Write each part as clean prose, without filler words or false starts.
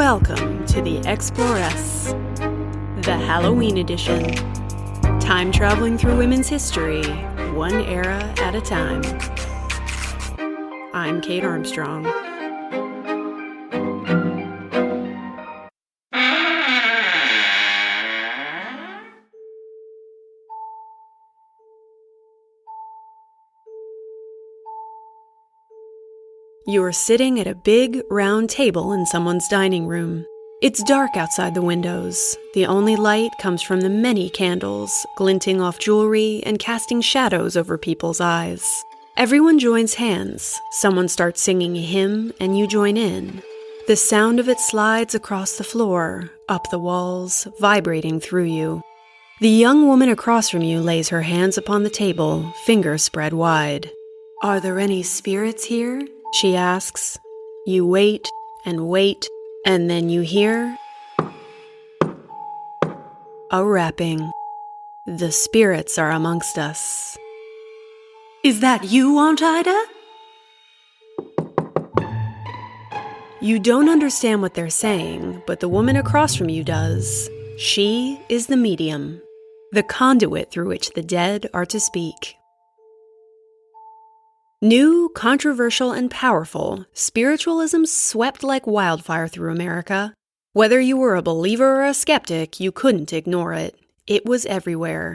Welcome to the Exploress, the Halloween edition. Time traveling through women's history, one era at a time. I'm Kate Armstrong. You're sitting at a big, round table in someone's dining room. It's dark outside the windows. The only light comes from the many candles, glinting off jewelry and casting shadows over people's eyes. Everyone joins hands. Someone starts singing a hymn, and you join in. The sound of it slides across the floor, up the walls, vibrating through you. The young woman across from you lays her hands upon the table, fingers spread wide. "Are there any spirits here?" she asks. You wait, and then you hear a rapping. The spirits are amongst us. "Is that you, Aunt Ida?" You don't understand what they're saying, but the woman across from you does. She is the medium, the conduit through which the dead are to speak. New, controversial, and powerful, spiritualism swept like wildfire through America. Whether you were a believer or a skeptic, you couldn't ignore it. It was everywhere.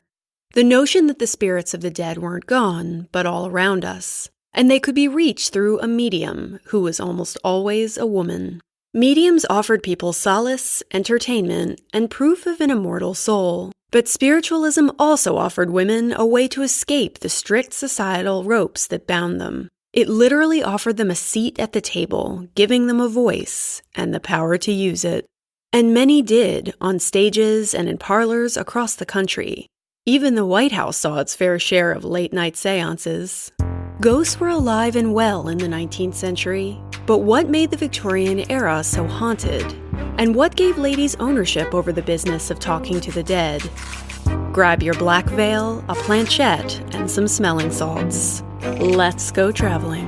The notion that the spirits of the dead weren't gone, but all around us, and they could be reached through a medium, who was almost always a woman. Mediums offered people solace, entertainment, and proof of an immortal soul. But spiritualism also offered women a way to escape the strict societal ropes that bound them. It literally offered them a seat at the table, giving them a voice and the power to use it. And many did, on stages and in parlors across the country. Even the White House saw its fair share of late-night seances. Ghosts were alive and well in the 19th century, but what made the Victorian era so haunted? And what gave ladies ownership over the business of talking to the dead? Grab your black veil, a planchette, and some smelling salts. Let's go traveling.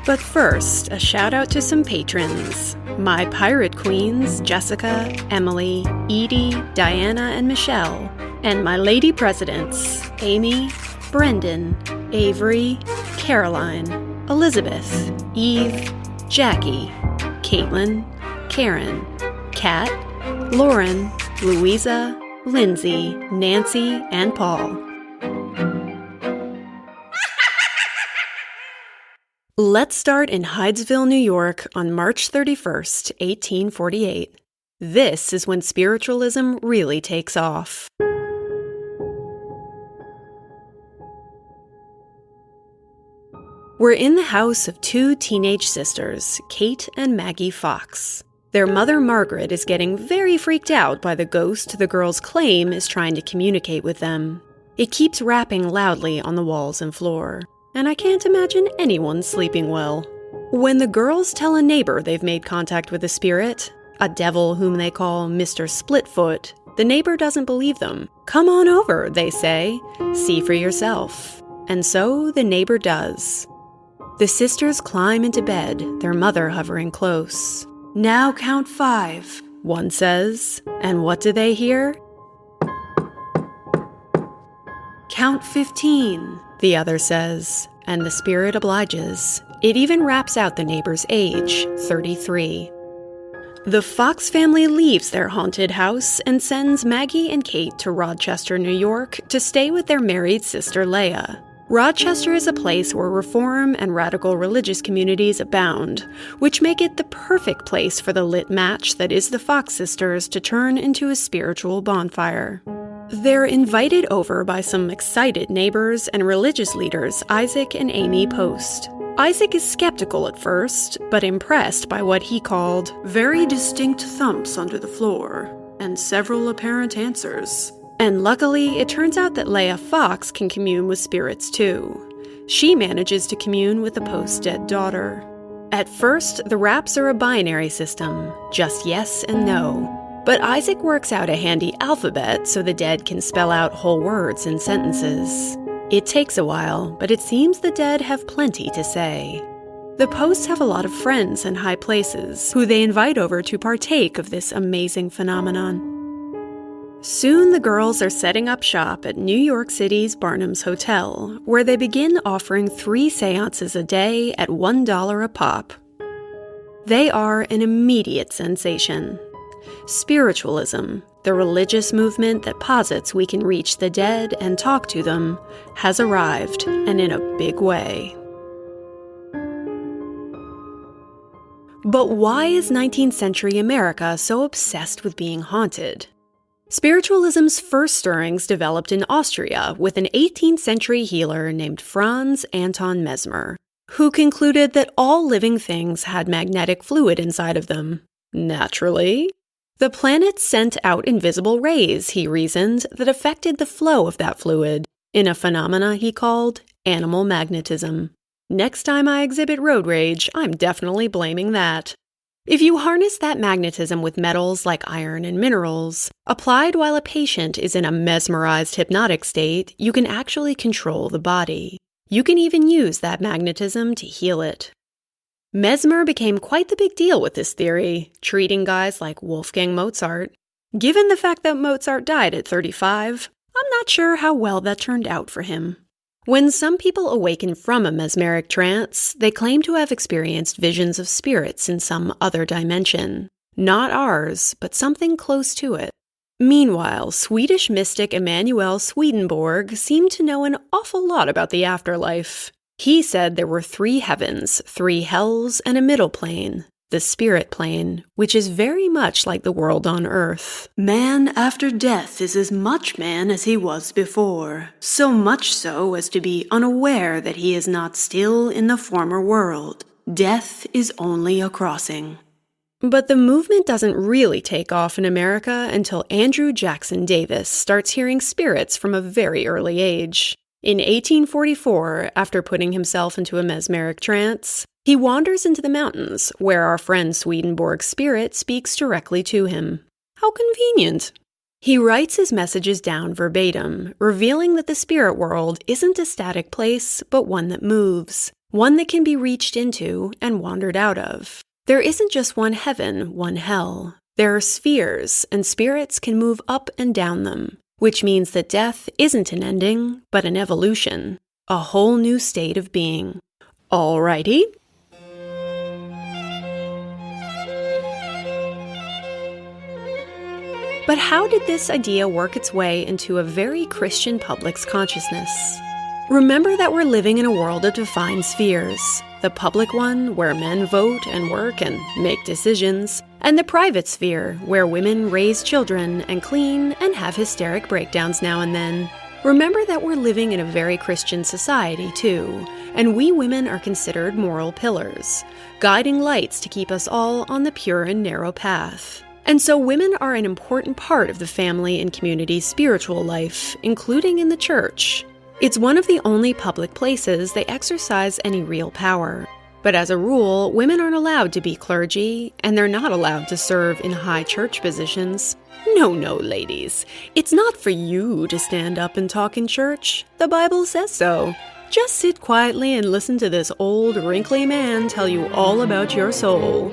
But first, a shout out to some patrons. My pirate queens, Jessica, Emily, Edie, Diana, and Michelle. And my lady presidents, Amy, Brendan, Avery, Caroline, Elizabeth, Eve, Jackie, Caitlin, Karen, Kat, Lauren, Louisa, Lindsay, Nancy, and Paul. Let's start in Hydesville, New York on March 31st, 1848. This is when spiritualism really takes off. We're in the house of two teenage sisters, Kate and Maggie Fox. Their mother, Margaret, is getting very freaked out by the ghost the girls claim is trying to communicate with them. It keeps rapping loudly on the walls and floor, and I can't imagine anyone sleeping well. When the girls tell a neighbor they've made contact with a spirit, a devil whom they call Mr. Splitfoot, the neighbor doesn't believe them. "Come on over," they say. "See for yourself." And so the neighbor does. The sisters climb into bed, their mother hovering close. "Now count 5, one says, and what do they hear? "Count 15, the other says, and the spirit obliges. It even raps out the neighbor's age, 33. The Fox family leaves their haunted house and sends Maggie and Kate to Rochester, New York, to stay with their married sister Leah. Rochester is a place where reform and radical religious communities abound, which make it the perfect place for the lit match that is the Fox sisters to turn into a spiritual bonfire. They're invited over by some excited neighbors and religious leaders Isaac and Amy Post. Isaac is skeptical at first, but impressed by what he called very distinct thumps under the floor, and several apparent answers. And luckily, it turns out that Leah Fox can commune with spirits too. She manages to commune with the Post's dead daughter. At first, the raps are a binary system, just yes and no. But Isaac works out a handy alphabet so the dead can spell out whole words and sentences. It takes a while, but it seems the dead have plenty to say. The Posts have a lot of friends in high places who they invite over to partake of this amazing phenomenon. Soon the girls are setting up shop at New York City's Barnum's Hotel, where they begin offering 3 seances a day at $1 a pop. They are an immediate sensation. Spiritualism, the religious movement that posits we can reach the dead and talk to them, has arrived, and in a big way. But why is 19th century America so obsessed with being haunted? Spiritualism's first stirrings developed in Austria with an 18th century healer named Franz Anton Mesmer, who concluded that all living things had magnetic fluid inside of them. Naturally. The planets sent out invisible rays, he reasoned, that affected the flow of that fluid, in a phenomena he called animal magnetism. Next time I exhibit road rage, I'm definitely blaming that. If you harness that magnetism with metals like iron and minerals, applied while a patient is in a mesmerized hypnotic state, you can actually control the body. You can even use that magnetism to heal it. Mesmer became quite the big deal with this theory, treating guys like Wolfgang Mozart. Given the fact that Mozart died at 35, I'm not sure how well that turned out for him. When some people awaken from a mesmeric trance, they claim to have experienced visions of spirits in some other dimension. Not ours, but something close to it. Meanwhile, Swedish mystic Emanuel Swedenborg seemed to know an awful lot about the afterlife. He said there were 3 heavens, 3 hells, and a middle plane. The spirit plane, which is very much like the world on Earth. Man after death is as much man as he was before, so much so as to be unaware that he is not still in the former world. Death is only a crossing. But the movement doesn't really take off in America until Andrew Jackson Davis starts hearing spirits from a very early age. In 1844, after putting himself into a mesmeric trance, he wanders into the mountains, where our friend Swedenborg's spirit speaks directly to him. How convenient! He writes his messages down verbatim, revealing that the spirit world isn't a static place, but one that moves, one that can be reached into and wandered out of. There isn't just one heaven, one hell. There are spheres, and spirits can move up and down them, which means that death isn't an ending, but an evolution, a whole new state of being. Alrighty. But how did this idea work its way into a very Christian public's consciousness? Remember that we're living in a world of defined spheres. The public one, where men vote and work and make decisions, and the private sphere, where women raise children and clean and have hysteric breakdowns now and then. Remember that we're living in a very Christian society, too, and we women are considered moral pillars, guiding lights to keep us all on the pure and narrow path. And so women are an important part of the family and community's spiritual life, including in the church. It's one of the only public places they exercise any real power. But as a rule, women aren't allowed to be clergy, and they're not allowed to serve in high church positions. No, ladies. It's not for you to stand up and talk in church. The Bible says so. Just sit quietly and listen to this old, wrinkly man tell you all about your soul.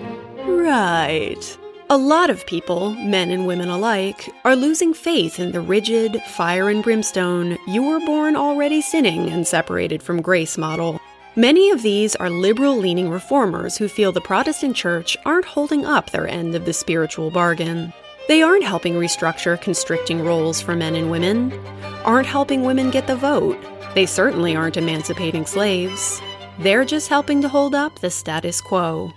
Right. A lot of people, men and women alike, are losing faith in the rigid, fire and brimstone, you were born already sinning and separated from grace model. Many of these are liberal-leaning reformers who feel the Protestant church aren't holding up their end of the spiritual bargain. They aren't helping restructure constricting roles for men and women, aren't helping women get the vote. They certainly aren't emancipating slaves. They're just helping to hold up the status quo.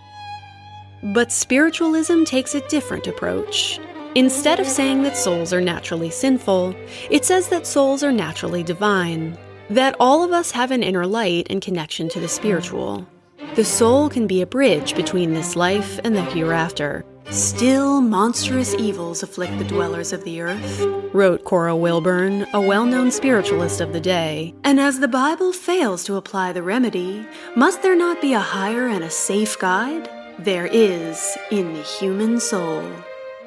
But spiritualism takes a different approach. Instead of saying that souls are naturally sinful, it says that souls are naturally divine, that all of us have an inner light and connection to the spiritual. The soul can be a bridge between this life and the hereafter. Still, monstrous evils afflict the dwellers of the earth, wrote Cora Wilburn, a well-known spiritualist of the day. And as the Bible fails to apply the remedy, must there not be a higher and a safe guide? There is in the human soul.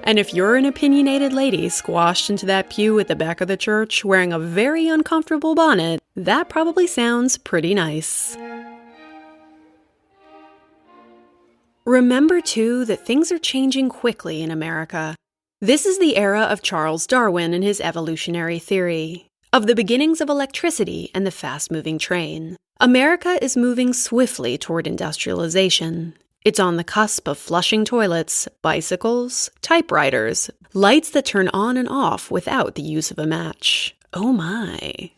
And if you're an opinionated lady squashed into that pew at the back of the church wearing a very uncomfortable bonnet, that probably sounds pretty nice. Remember, too, that things are changing quickly in America. This is the era of Charles Darwin and his evolutionary theory, of the beginnings of electricity and the fast-moving train. America is moving swiftly toward industrialization. It's on the cusp of flushing toilets, bicycles, typewriters, lights that turn on and off without the use of a match. Oh my.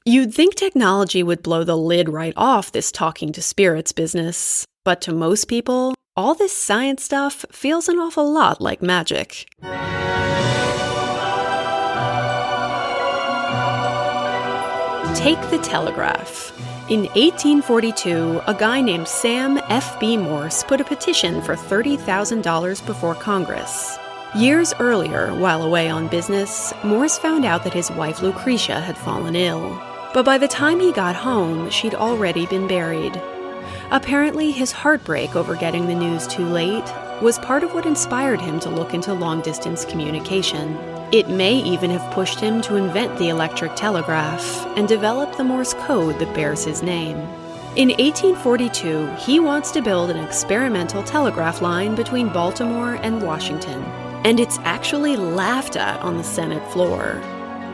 You'd think technology would blow the lid right off this talking to spirits business, but to most people, all this science stuff feels an awful lot like magic. Take the telegraph. In 1842, a guy named Sam F.B. Morse put a petition for $30,000 before Congress. Years earlier, while away on business, Morse found out that his wife Lucretia had fallen ill. But by the time he got home, she'd already been buried. Apparently, his heartbreak over getting the news too late was part of what inspired him to look into long-distance communication. It may even have pushed him to invent the electric telegraph and develop the Morse code that bears his name. In 1842, he wants to build an experimental telegraph line between Baltimore and Washington, and it's actually laughed at on the Senate floor.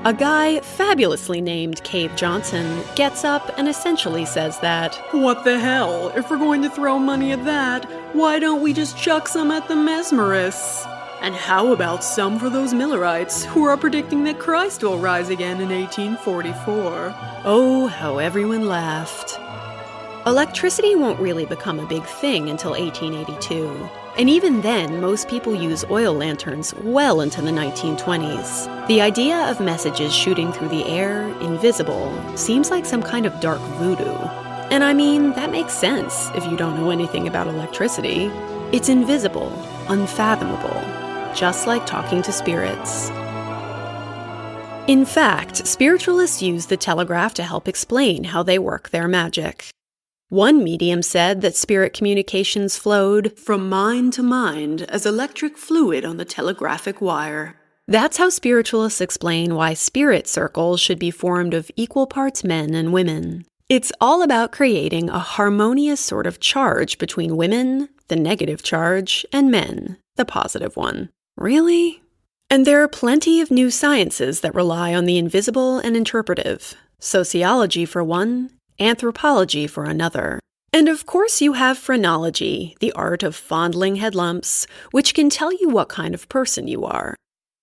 A guy fabulously named Cave Johnson gets up and essentially says that, "What the hell? If we're going to throw money at that, why don't we just chuck some at the mesmerists? And how about some for those Millerites who are predicting that Christ will rise again in 1844? Oh, how everyone laughed. Electricity won't really become a big thing until 1882. And even then, most people use oil lanterns well into the 1920s. The idea of messages shooting through the air, invisible, seems like some kind of dark voodoo. And I mean, that makes sense if you don't know anything about electricity. It's invisible, unfathomable, just like talking to spirits. In fact, spiritualists use the telegraph to help explain how they work their magic. One medium said that spirit communications flowed from mind to mind as electric fluid on the telegraphic wire. That's how spiritualists explain why spirit circles should be formed of equal parts men and women. It's all about creating a harmonious sort of charge between women, the negative charge, and men, the positive one. Really? And there are plenty of new sciences that rely on the invisible and interpretive. Sociology for one, anthropology for another. And of course you have phrenology, the art of fondling head lumps, which can tell you what kind of person you are.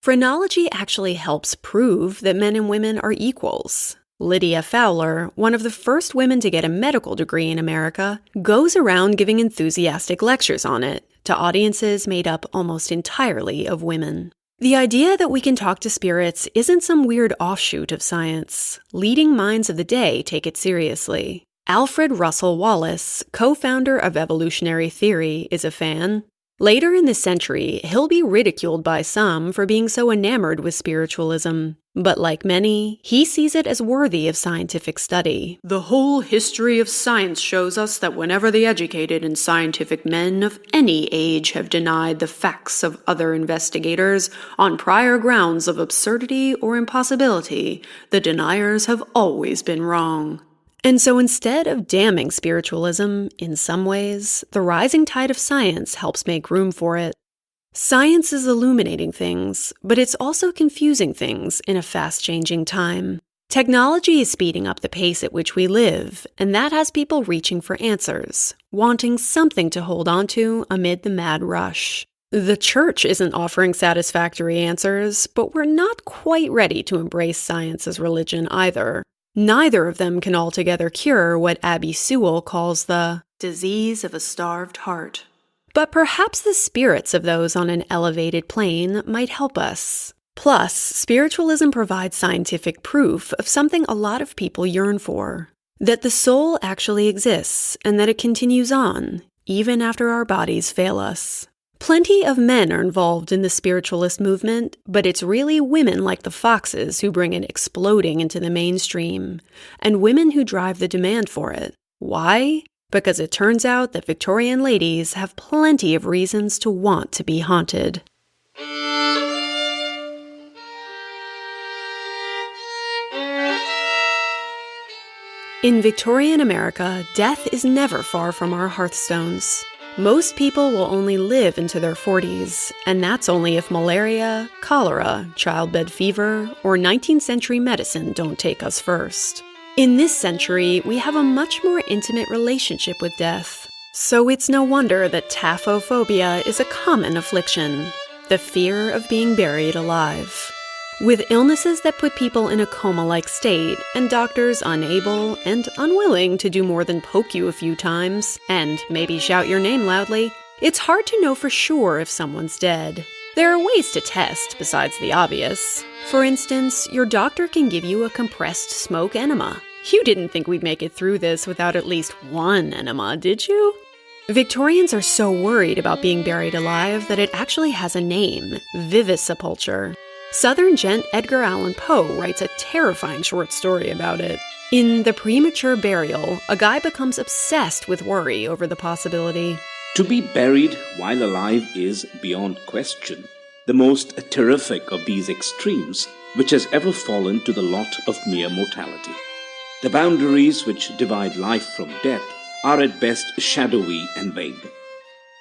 Phrenology actually helps prove that men and women are equals. Lydia Fowler, one of the first women to get a medical degree in America, goes around giving enthusiastic lectures on it to audiences made up almost entirely of women. The idea that we can talk to spirits isn't some weird offshoot of science. Leading minds of the day take it seriously. Alfred Russel Wallace, co-founder of evolutionary theory, is a fan. Later in this century, he'll be ridiculed by some for being so enamored with spiritualism. But like many, he sees it as worthy of scientific study. The whole history of science shows us that whenever the educated and scientific men of any age have denied the facts of other investigators on prior grounds of absurdity or impossibility, the deniers have always been wrong. And so instead of damning spiritualism, in some ways, the rising tide of science helps make room for it. Science is illuminating things, but it's also confusing things in a fast-changing time. Technology is speeding up the pace at which we live, and that has people reaching for answers, wanting something to hold on to amid the mad rush. The church isn't offering satisfactory answers, but we're not quite ready to embrace science as religion either. Neither of them can altogether cure what Abby Sewell calls the disease of a starved heart. But perhaps the spirits of those on an elevated plane might help us. Plus, spiritualism provides scientific proof of something a lot of people yearn for, that the soul actually exists and that it continues on, even after our bodies fail us. Plenty of men are involved in the spiritualist movement, but it's really women like the Foxes who bring it exploding into the mainstream, and women who drive the demand for it. Why? Because it turns out that Victorian ladies have plenty of reasons to want to be haunted. In Victorian America, death is never far from our hearthstones. Most people will only live into their 40s, and that's only if malaria, cholera, childbed fever, or 19th century medicine don't take us first. In this century, we have a much more intimate relationship with death. So it's no wonder that taphophobia is a common affliction, the fear of being buried alive. With illnesses that put people in a coma-like state, and doctors unable and unwilling to do more than poke you a few times, and maybe shout your name loudly, it's hard to know for sure if someone's dead. There are ways to test besides the obvious. For instance, your doctor can give you a compressed smoke enema. You didn't think we'd make it through this without at least one enema, did you? Victorians are so worried about being buried alive that it actually has a name, vivisepulture. Southern gent Edgar Allan Poe writes a terrifying short story about it. In The Premature Burial, a guy becomes obsessed with worry over the possibility. To be buried while alive is, beyond question, the most terrific of these extremes which has ever fallen to the lot of mere mortality. The boundaries which divide life from death are at best shadowy and vague.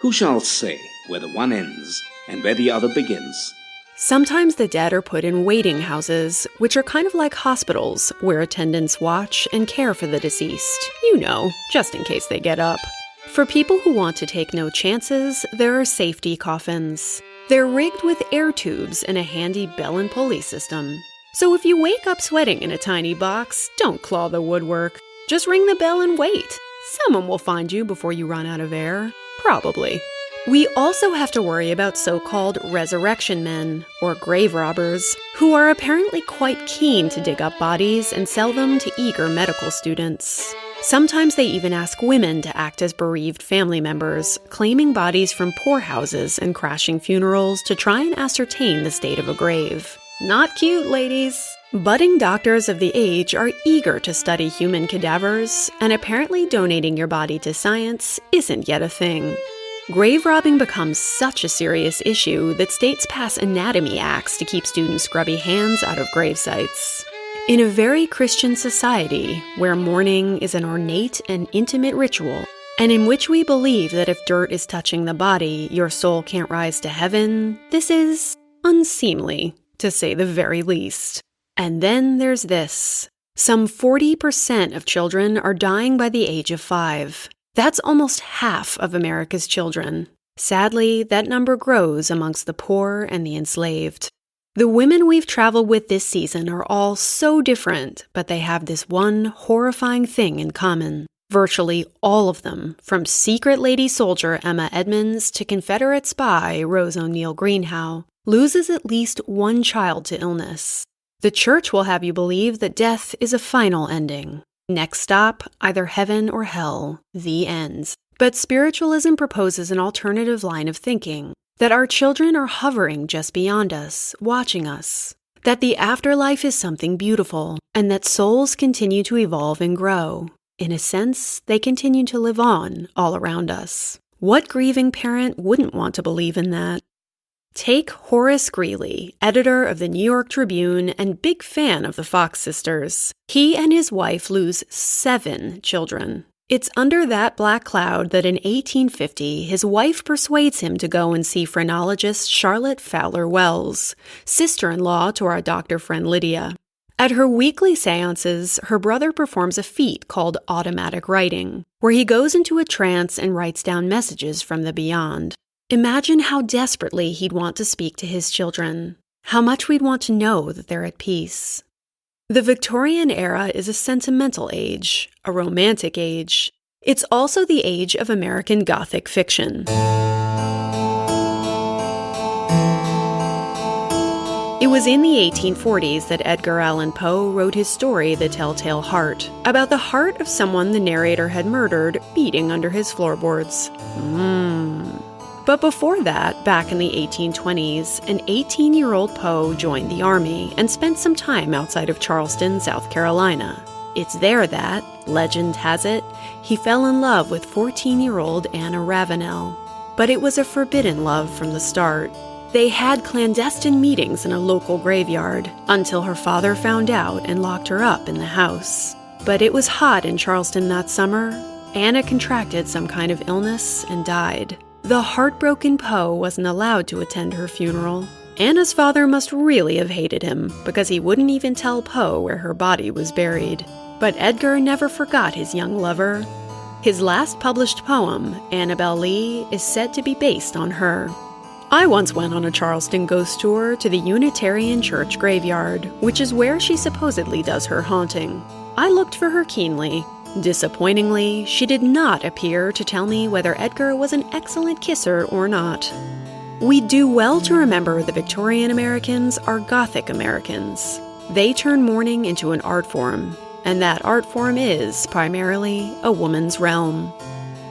Who shall say where the one ends and where the other begins? Sometimes the dead are put in waiting houses, which are kind of like hospitals, where attendants watch and care for the deceased. You know, just in case they get up. For people who want to take no chances, there are safety coffins. They're rigged with air tubes and a handy bell and pulley system. So if you wake up sweating in a tiny box, don't claw the woodwork. Just ring the bell and wait. Someone will find you before you run out of air. Probably. We also have to worry about so-called resurrection men, or grave robbers, who are apparently quite keen to dig up bodies and sell them to eager medical students. Sometimes they even ask women to act as bereaved family members, claiming bodies from poorhouses and crashing funerals to try and ascertain the state of a grave. Not cute, ladies! Budding doctors of the age are eager to study human cadavers, and apparently donating your body to science isn't yet a thing. Grave robbing becomes such a serious issue that states pass anatomy acts to keep students' grubby hands out of grave sites. In a very Christian society, where mourning is an ornate and intimate ritual, and in which we believe that if dirt is touching the body, your soul can't rise to heaven, this is unseemly, to say the very least. And then there's this. Some 40% of children are dying by the age of 5. That's almost half of America's children. Sadly, that number grows amongst the poor and the enslaved. The women we've traveled with this season are all so different, but they have this one horrifying thing in common. Virtually all of them, from secret lady soldier Emma Edmonds to Confederate spy Rose O'Neal Greenhow, loses at least one child to illness. The church will have you believe that death is a final ending. Next stop, either heaven or hell, the end. But spiritualism proposes an alternative line of thinking, that our children are hovering just beyond us, watching us, that the afterlife is something beautiful, and that souls continue to evolve and grow. In a sense, they continue to live on all around us. What grieving parent wouldn't want to believe in that? Take Horace Greeley, editor of the New York Tribune and big fan of the Fox sisters. He and his wife lose 7 children. It's under that black cloud that in 1850, his wife persuades him to go and see phrenologist Charlotte Fowler Wells, sister-in-law to our doctor friend Lydia. At her weekly seances, her brother performs a feat called automatic writing, where he goes into a trance and writes down messages from the beyond. Imagine how desperately he'd want to speak to his children, how much we'd want to know that they're at peace. The Victorian era is a sentimental age, a romantic age. It's also the age of American Gothic fiction. It was in the 1840s that Edgar Allan Poe wrote his story The Telltale Heart, about the heart of someone the narrator had murdered beating under his floorboards. But before that, back in the 1820s, an 18-year-old Poe joined the army and spent some time outside of Charleston, South Carolina. It's there that, legend has it, he fell in love with 14-year-old Anna Ravenel. But it was a forbidden love from the start. They had clandestine meetings in a local graveyard until her father found out and locked her up in the house. But it was hot in Charleston that summer, Anna contracted some kind of illness and died. The heartbroken Poe wasn't allowed to attend her funeral. Anna's father must really have hated him, because he wouldn't even tell Poe where her body was buried. But Edgar never forgot his young lover. His last published poem, Annabel Lee, is said to be based on her. I once went on a Charleston ghost tour to the Unitarian Church graveyard, which is where she supposedly does her haunting. I looked for her keenly. Disappointingly, she did not appear to tell me whether Edgar was an excellent kisser or not. We do well to remember the Victorian Americans are Gothic Americans. They turn mourning into an art form, and that art form is, primarily, a woman's realm.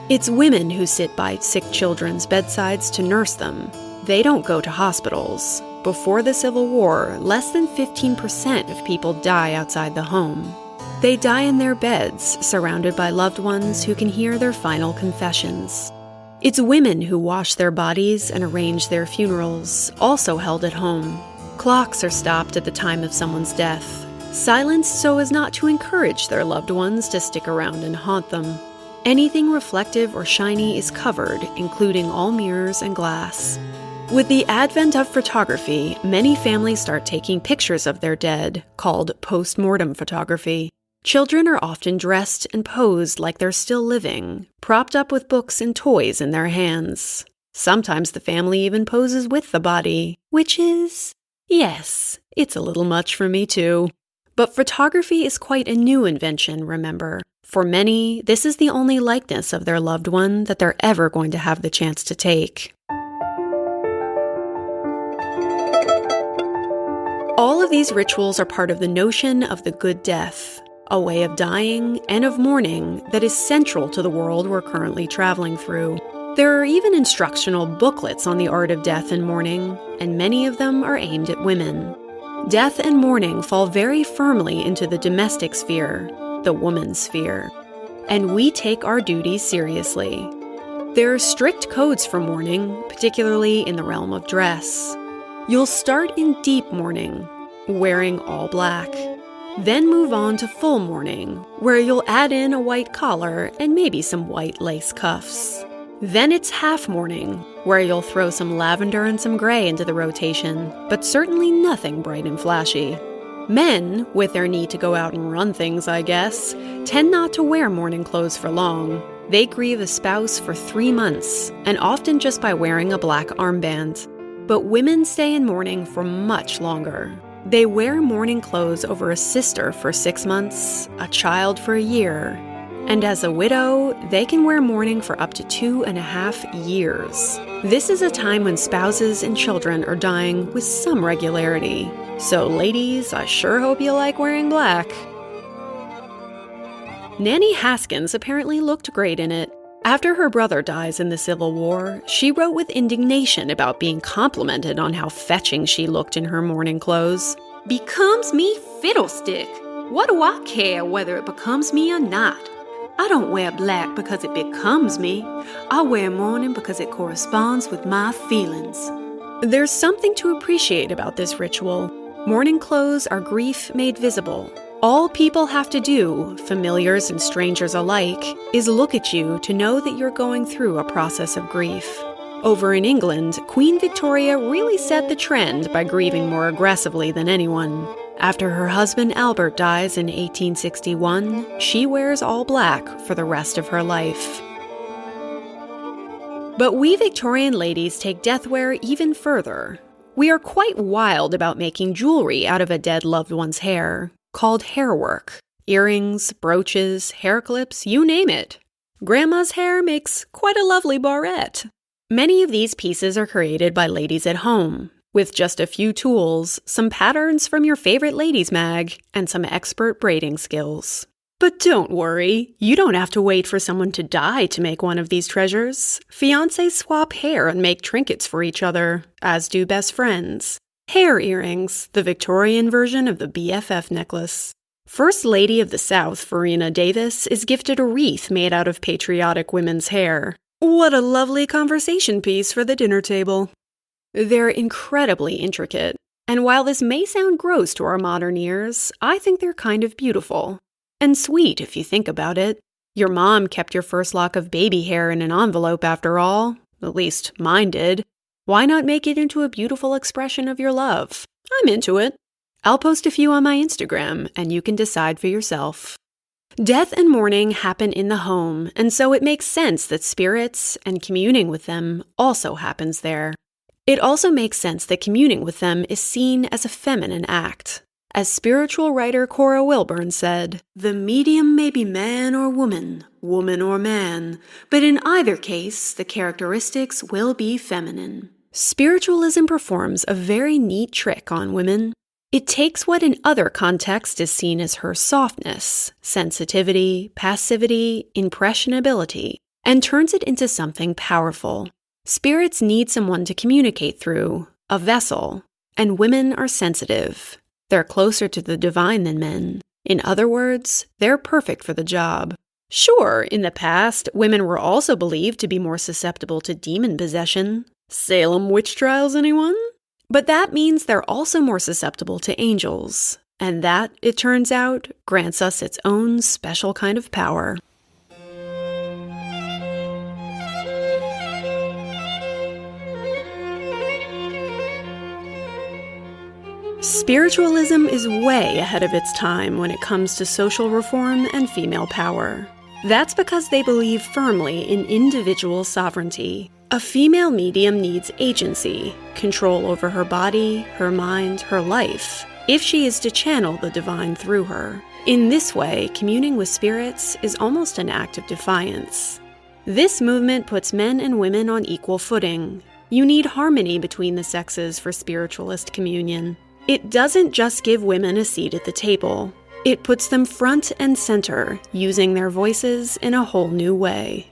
It's women who sit by sick children's bedsides to nurse them. They don't go to hospitals. Before the Civil War, less than 15% of people die outside the home. They die in their beds, surrounded by loved ones who can hear their final confessions. It's women who wash their bodies and arrange their funerals, also held at home. Clocks are stopped at the time of someone's death, silenced so as not to encourage their loved ones to stick around and haunt them. Anything reflective or shiny is covered, including all mirrors and glass. With the advent of photography, many families start taking pictures of their dead, called post-mortem photography. Children are often dressed and posed like they're still living, propped up with books and toys in their hands. Sometimes the family even poses with the body, which is, yes, it's a little much for me too. But photography is quite a new invention, remember. For many, this is the only likeness of their loved one that they're ever going to have the chance to take. All of these rituals are part of the notion of the good death, a way of dying and of mourning that is central to the world we're currently traveling through. There are even instructional booklets on the art of death and mourning, and many of them are aimed at women. Death and mourning fall very firmly into the domestic sphere, the woman's sphere, and we take our duties seriously. There are strict codes for mourning, particularly in the realm of dress. You'll start in deep mourning, wearing all black. Then move on to full mourning, where you'll add in a white collar and maybe some white lace cuffs. Then it's half mourning, where you'll throw some lavender and some gray into the rotation, but certainly nothing bright and flashy. Men, with their need to go out and run things, I guess, tend not to wear mourning clothes for long. They grieve a spouse for 3 months, and often just by wearing a black armband. But women stay in mourning for much longer. They wear mourning clothes over a sister for 6 months, a child for a year, and as a widow, they can wear mourning for up to 2.5 years. This is a time when spouses and children are dying with some regularity. So ladies, I sure hope you like wearing black. Nanny Haskins apparently looked great in it. After her brother dies in the Civil War, she wrote with indignation about being complimented on how fetching she looked in her mourning clothes. "Becomes me fiddlestick. What do I care whether it becomes me or not? I don't wear black because it becomes me. I wear mourning because it corresponds with my feelings." There's something to appreciate about this ritual. Mourning clothes are grief made visible. All people have to do, familiars and strangers alike, is look at you to know that you're going through a process of grief. Over in England, Queen Victoria really set the trend by grieving more aggressively than anyone. After her husband Albert dies in 1861, she wears all black for the rest of her life. But we Victorian ladies take deathwear even further. We are quite wild about making jewelry out of a dead loved one's hair, called hair work. Earrings, brooches, hair clips, you name it. Grandma's hair makes quite a lovely barrette. Many of these pieces are created by ladies at home, with just a few tools, some patterns from your favorite ladies' mag, and some expert braiding skills. But don't worry, you don't have to wait for someone to die to make one of these treasures. Fiancés swap hair and make trinkets for each other, as do best friends. Hair earrings, the Victorian version of the BFF necklace. First Lady of the South, Farina Davis, is gifted a wreath made out of patriotic women's hair. What a lovely conversation piece for the dinner table. They're incredibly intricate, and while this may sound gross to our modern ears, I think they're kind of beautiful. And sweet if you think about it. Your mom kept your first lock of baby hair in an envelope after all. At least mine did. Why not make it into a beautiful expression of your love? I'm into it. I'll post a few on my Instagram, and you can decide for yourself. Death and mourning happen in the home, and so it makes sense that spirits and communing with them also happens there. It also makes sense that communing with them is seen as a feminine act. As spiritual writer Cora Wilburn said, "The medium may be man or woman or man, but in either case, the characteristics will be feminine." Spiritualism performs a very neat trick on women. It takes what in other contexts is seen as her softness, sensitivity, passivity, impressionability, and turns it into something powerful. Spirits need someone to communicate through, a vessel, and women are sensitive. They're closer to the divine than men. In other words, they're perfect for the job. Sure, in the past, women were also believed to be more susceptible to demon possession. Salem witch trials, anyone? But that means they're also more susceptible to angels, and that, it turns out, grants us its own special kind of power. Spiritualism is way ahead of its time when it comes to social reform and female power. That's because they believe firmly in individual sovereignty. A female medium needs agency, control over her body, her mind, her life, if she is to channel the divine through her. In this way, communing with spirits is almost an act of defiance. This movement puts men and women on equal footing. You need harmony between the sexes for spiritualist communion. It doesn't just give women a seat at the table. It puts them front and center, using their voices in a whole new way.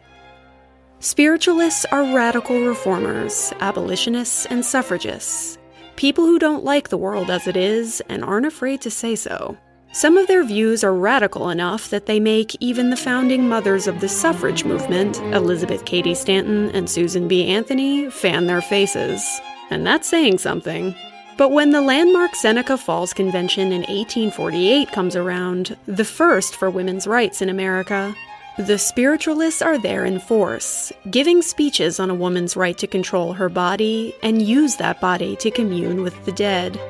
Spiritualists are radical reformers, abolitionists, and suffragists. People who don't like the world as it is and aren't afraid to say so. Some of their views are radical enough that they make even the founding mothers of the suffrage movement, Elizabeth Cady Stanton and Susan B. Anthony, fan their faces. And that's saying something. But when the landmark Seneca Falls Convention in 1848 comes around, the first for women's rights in America, the spiritualists are there in force, giving speeches on a woman's right to control her body and use that body to commune with the dead.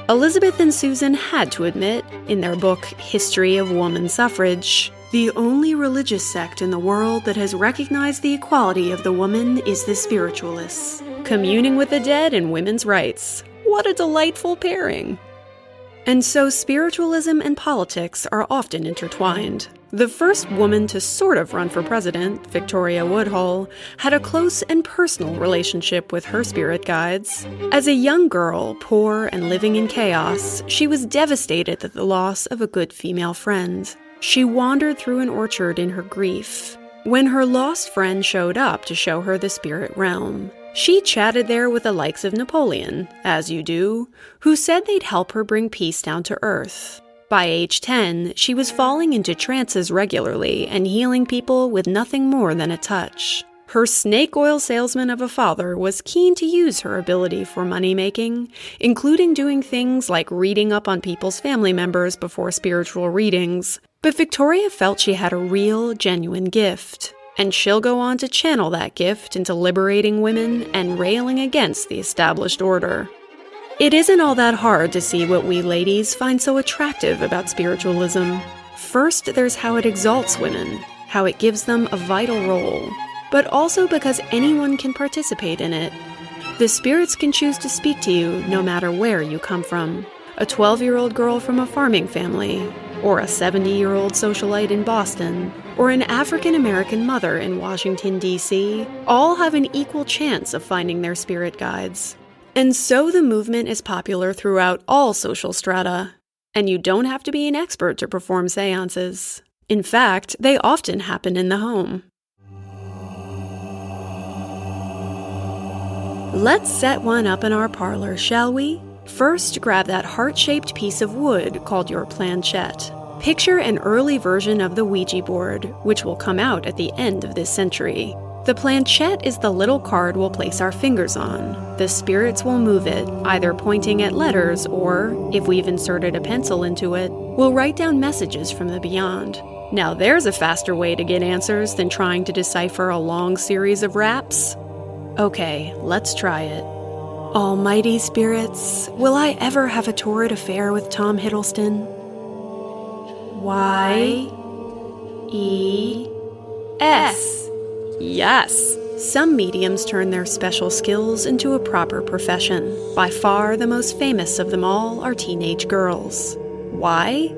Elizabeth and Susan had to admit, in their book History of Woman Suffrage, the only religious sect in the world that has recognized the equality of the woman is the spiritualists. Communing with the dead and women's rights. What a delightful pairing! And so spiritualism and politics are often intertwined. The first woman to sort of run for president, Victoria Woodhull, had a close and personal relationship with her spirit guides. As a young girl, poor and living in chaos, she was devastated at the loss of a good female friend. She wandered through an orchard in her grief. When her lost friend showed up to show her the spirit realm, she chatted there with the likes of Napoleon, as you do, who said they'd help her bring peace down to earth. By age 10, she was falling into trances regularly and healing people with nothing more than a touch. Her snake oil salesman of a father was keen to use her ability for money-making, including doing things like reading up on people's family members before spiritual readings. But Victoria felt she had a real, genuine gift. And she'll go on to channel that gift into liberating women and railing against the established order. It isn't all that hard to see what we ladies find so attractive about spiritualism. First, there's how it exalts women, how it gives them a vital role, but also because anyone can participate in it. The spirits can choose to speak to you no matter where you come from. A 12-year-old girl from a farming family, or a 70-year-old socialite in Boston, or an African-American mother in Washington, D.C., all have an equal chance of finding their spirit guides. And so the movement is popular throughout all social strata, and you don't have to be an expert to perform seances. In fact, they often happen in the home. Let's set one up in our parlor, shall we? First, grab that heart-shaped piece of wood called your planchette. Picture an early version of the Ouija board, which will come out at the end of this century. The planchette is the little card we'll place our fingers on. The spirits will move it, either pointing at letters or, if we've inserted a pencil into it, we'll write down messages from the beyond. Now there's a faster way to get answers than trying to decipher a long series of raps. Okay, let's try it. Almighty spirits, will I ever have a torrid affair with Tom Hiddleston? Y-E-S. Yes! Some mediums turn their special skills into a proper profession. By far the most famous of them all are teenage girls. Why?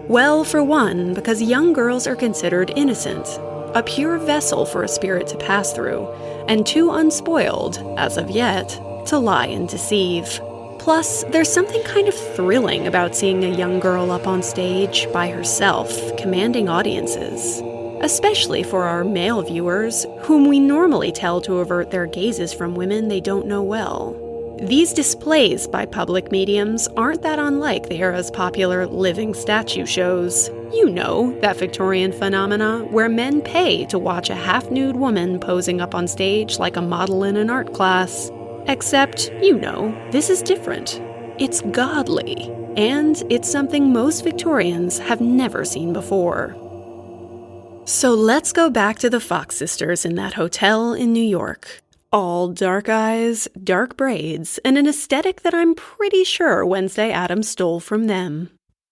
Well, for one, because young girls are considered innocent, a pure vessel for a spirit to pass through, and too unspoiled, as of yet, to lie and deceive. Plus, there's something kind of thrilling about seeing a young girl up on stage by herself, commanding audiences. Especially for our male viewers, whom we normally tell to avert their gazes from women they don't know well. These displays by public mediums aren't that unlike the era's popular living statue shows. You know, that Victorian phenomena where men pay to watch a half-nude woman posing up on stage like a model in an art class. Except, you know, this is different. It's godly, and it's something most Victorians have never seen before. So let's go back to the Fox sisters in that hotel in New York. All dark eyes, dark braids, and an aesthetic that I'm pretty sure Wednesday Addams stole from them.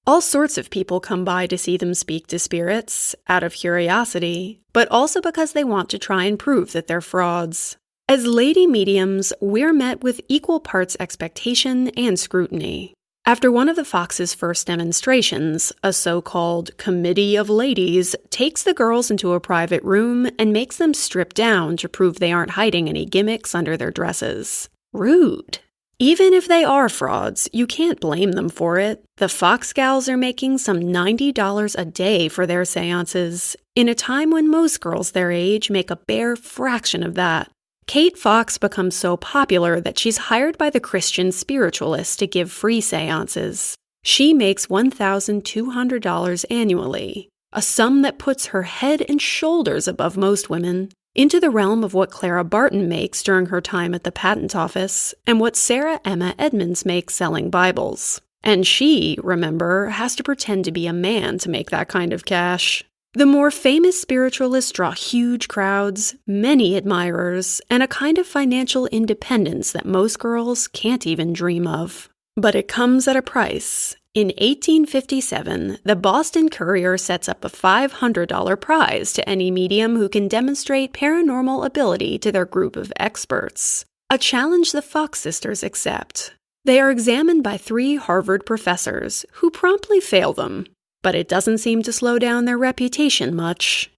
All sorts of people come by to see them speak to spirits, out of curiosity, but also because they want to try and prove that they're frauds. As lady mediums, we're met with equal parts expectation and scrutiny. After one of the Fox's first demonstrations, a so-called committee of ladies takes the girls into a private room and makes them strip down to prove they aren't hiding any gimmicks under their dresses. Rude. Even if they are frauds, you can't blame them for it. The Fox gals are making some $90 a day for their seances, in a time when most girls their age make a bare fraction of that. Kate Fox becomes so popular that she's hired by the Christian Spiritualist to give free seances. She makes $1,200 annually, a sum that puts her head and shoulders above most women, into the realm of what Clara Barton makes during her time at the patent office, and what Sarah Emma Edmonds makes selling Bibles. And she, remember, has to pretend to be a man to make that kind of cash. The more famous spiritualists draw huge crowds, many admirers, and a kind of financial independence that most girls can't even dream of. But it comes at a price. In 1857, the Boston Courier sets up a $500 prize to any medium who can demonstrate paranormal ability to their group of experts. A challenge the Fox sisters accept. They are examined by 3 Harvard professors, who promptly fail them. But it doesn't seem to slow down their reputation much.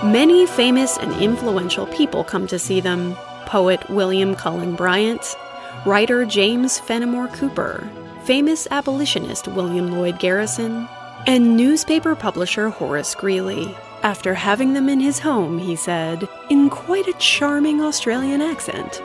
Many famous and influential people come to see them. Poet William Cullen Bryant, writer James Fenimore Cooper, famous abolitionist William Lloyd Garrison, and newspaper publisher Horace Greeley. After having them in his home, he said, in quite a charming Australian accent,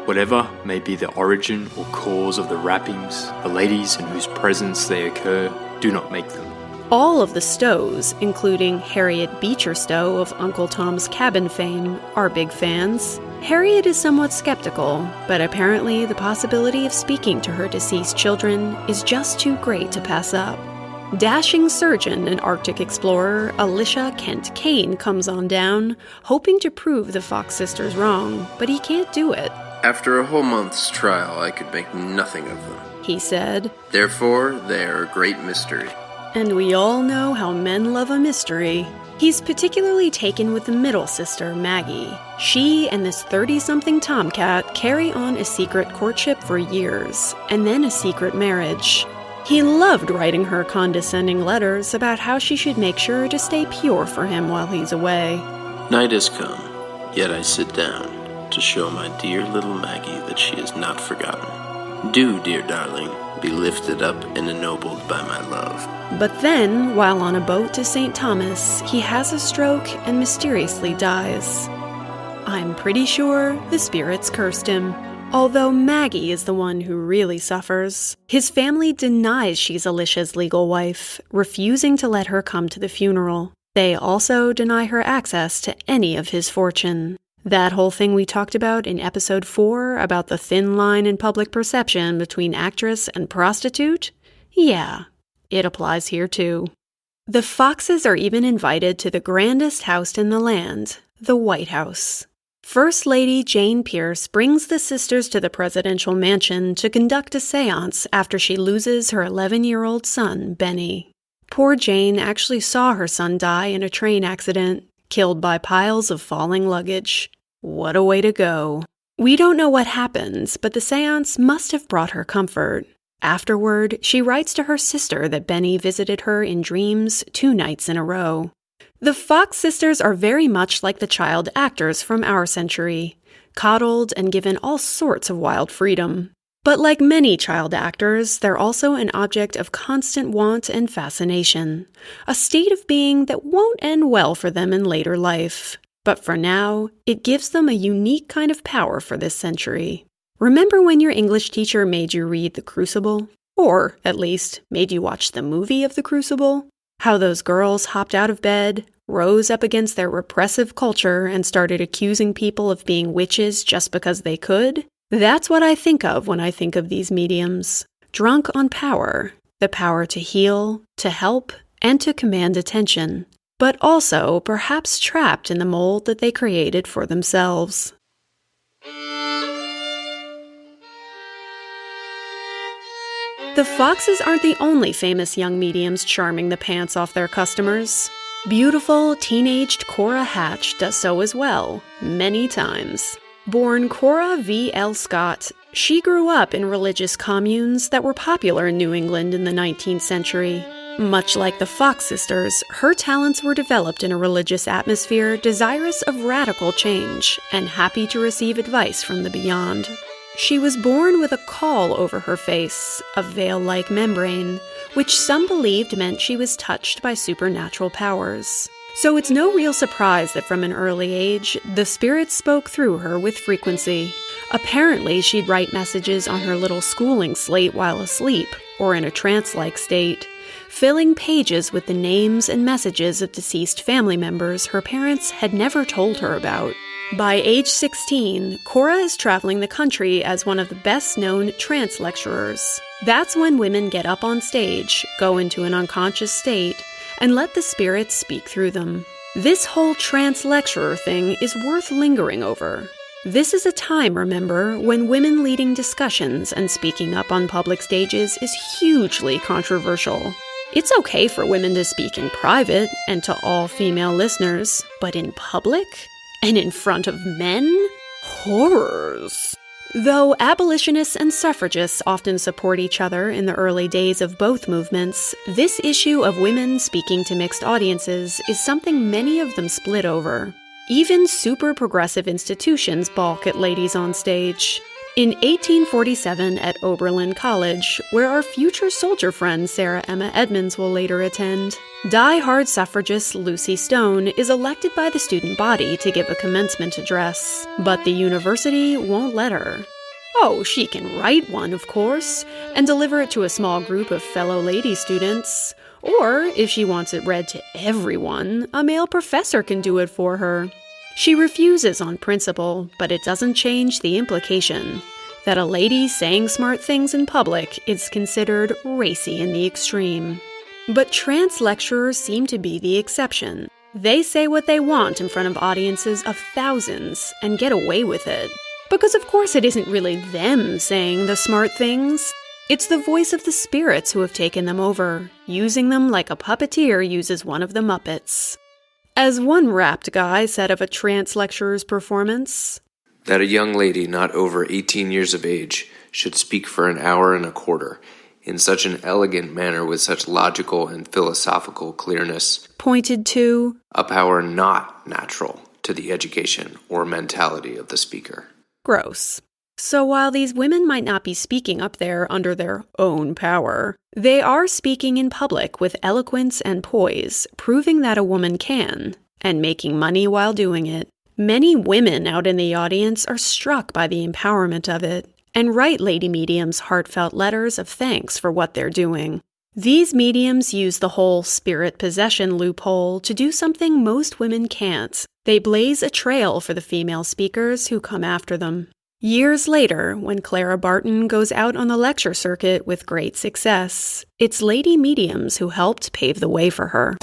"Whatever may be the origin or cause of the rappings, the ladies in whose presence they occur do not make them." All of the Stows, including Harriet Beecher Stowe of Uncle Tom's Cabin fame, are big fans. Harriet is somewhat skeptical, but apparently the possibility of speaking to her deceased children is just too great to pass up. Dashing surgeon and Arctic explorer Elisha Kent Kane comes on down, hoping to prove the Fox sisters wrong, but he can't do it. "After a whole month's trial, I could make nothing of them," he said. "Therefore, they are a great mystery." And we all know how men love a mystery. He's particularly taken with the middle sister, Maggie. She and this 30-something tomcat carry on a secret courtship for years, and then a secret marriage. He loved writing her condescending letters about how she should make sure to stay pure for him while he's away. "Night has come, yet I sit down to show my dear little Maggie that she is not forgotten. Do, dear darling, be lifted up and ennobled by my love." But then, while on a boat to St. Thomas, he has a stroke and mysteriously dies. I'm pretty sure the spirits cursed him. Although Maggie is the one who really suffers. His family denies she's Alicia's legal wife, refusing to let her come to the funeral. They also deny her access to any of his fortune. That whole thing we talked about in episode 4 about the thin line in public perception between actress and prostitute? Yeah, it applies here too. The Foxes are even invited to the grandest house in the land, the White House. First Lady Jane Pierce brings the sisters to the presidential mansion to conduct a seance after she loses her 11-year-old son, Benny. Poor Jane actually saw her son die in a train accident, killed by piles of falling luggage. What a way to go. We don't know what happens, but the seance must have brought her comfort. Afterward, she writes to her sister that Benny visited her in dreams 2 nights in a row. The Fox sisters are very much like the child actors from our century, coddled and given all sorts of wild freedom. But like many child actors, they're also an object of constant want and fascination, a state of being that won't end well for them in later life. But for now, it gives them a unique kind of power for this century. Remember when your English teacher made you read The Crucible? Or, at least, made you watch the movie of The Crucible? How those girls hopped out of bed, rose up against their repressive culture, and started accusing people of being witches just because they could? That's what I think of when I think of these mediums. Drunk on power, the power to heal, to help, and to command attention. But also perhaps trapped in the mold that they created for themselves. The Foxes aren't the only famous young mediums charming the pants off their customers. Beautiful, teenaged Cora Hatch does so as well, many times. Born Cora V. L. Scott, she grew up in religious communes that were popular in New England in the 19th century. Much like the Fox sisters, her talents were developed in a religious atmosphere desirous of radical change and happy to receive advice from the beyond. She was born with a caul over her face, a veil-like membrane, which some believed meant she was touched by supernatural powers. So it's no real surprise that from an early age, the spirits spoke through her with frequency. Apparently, she'd write messages on her little schooling slate while asleep, or in a trance-like state, filling pages with the names and messages of deceased family members her parents had never told her about. By age 16, Cora is traveling the country as one of the best-known trance lecturers. That's when women get up on stage, go into an unconscious state, and let the spirits speak through them. This whole trance lecturer thing is worth lingering over. This is a time, remember, when women leading discussions and speaking up on public stages is hugely controversial. It's okay for women to speak in private and to all female listeners, but in public? And in front of men? Horrors! Though abolitionists and suffragists often support each other in the early days of both movements, this issue of women speaking to mixed audiences is something many of them split over. Even super progressive institutions balk at ladies on stage. In 1847 at Oberlin College, where our future soldier friend Sarah Emma Edmonds will later attend, die-hard suffragist Lucy Stone is elected by the student body to give a commencement address, but the university won't let her. Oh, she can write one, of course, and deliver it to a small group of fellow lady students. Or, if she wants it read to everyone, a male professor can do it for her. She refuses on principle, but it doesn't change the implication that a lady saying smart things in public is considered racy in the extreme. But trance lecturers seem to be the exception. They say what they want in front of audiences of thousands and get away with it. Because of course it isn't really them saying the smart things. It's the voice of the spirits who have taken them over, using them like a puppeteer uses one of the Muppets. As one rapt guy said of a trance lecturer's performance, that a young lady not over 18 years of age should speak for an hour and a quarter in such an elegant manner with such logical and philosophical clearness, pointed to a power not natural to the education or mentality of the speaker. Gross. So while these women might not be speaking up there under their own power, they are speaking in public with eloquence and poise, proving that a woman can, and making money while doing it. Many women out in the audience are struck by the empowerment of it, and write lady mediums heartfelt letters of thanks for what they're doing. These mediums use the whole spirit possession loophole to do something most women can't. They blaze a trail for the female speakers who come after them. Years later, when Clara Barton goes out on the lecture circuit with great success, it's lady mediums who helped pave the way for her.